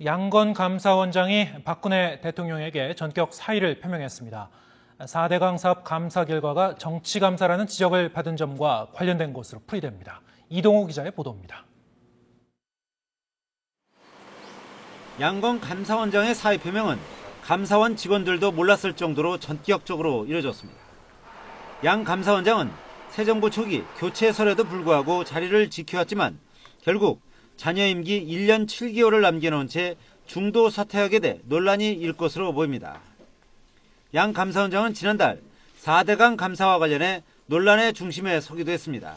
양건 감사원장이 박근혜 대통령에게 전격 사의를 표명했습니다. 4대강 사업 감사 결과가 정치 감사라는 지적을 받은 점과 관련된 것으로 풀이됩니다. 이동호 기자의 보도입니다. 양건 감사원장의 사의 표명은 감사원 직원들도 몰랐을 정도로 전격적으로 이뤄졌습니다. 양 감사원장은 새 정부 초기 교체설에도 불구하고 자리를 지켜왔지만 결국 자녀 임기 1년 7개월을 남겨놓은 채 중도 사퇴하게 돼 논란이 일 것으로 보입니다. 양 감사원장은 지난달 4대강 감사와 관련해 논란의 중심에 서기도 했습니다.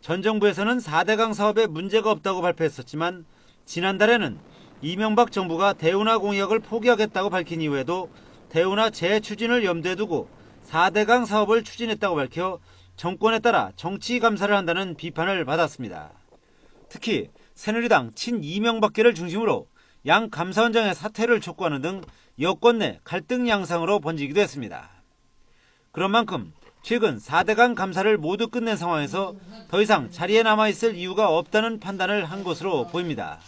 전 정부에서는 4대강 사업에 문제가 없다고 발표했었지만 지난달에는 이명박 정부가 대운하 공약을 포기하겠다고 밝힌 이후에도 대운하 재추진을 염두에 두고 4대강 사업을 추진했다고 밝혀 정권에 따라 정치 감사를 한다는 비판을 받았습니다. 특히 새누리당 친이명박계를 중심으로 양 감사원장의 사퇴를 촉구하는 등 여권 내 갈등 양상으로 번지기도 했습니다. 그런 만큼 최근 4대강 감사를 모두 끝낸 상황에서 더 이상 자리에 남아있을 이유가 없다는 판단을 한 것으로 보입니다.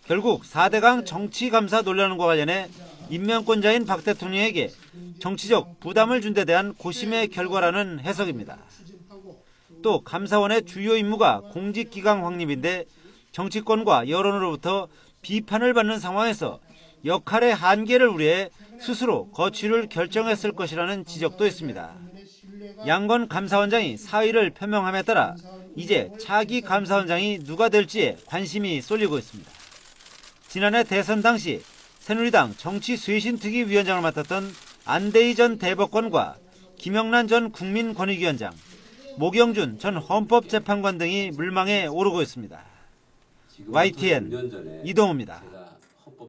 결국 4대강 정치감사 논란과 관련해 임명권자인 박 대통령에게 정치적 부담을 준 데 대한 고심의 결과라는 해석입니다. 또 감사원의 주요 임무가 공직기강 확립인데 정치권과 여론으로부터 비판을 받는 상황에서 역할의 한계를 우려해 스스로 거취를 결정했을 것이라는 지적도 있습니다. 양건 감사원장이 사의를 표명함에 따라 이제 차기 감사원장이 누가 될지에 관심이 쏠리고 있습니다. 지난해 대선 당시 새누리당 정치쇄신특위위원장을 맡았던 안대희 전 대법관과 김영란 전 국민권익위원장, 모경준 전 헌법재판관 등이 물망에 오르고 있습니다. YTN 이동호입니다.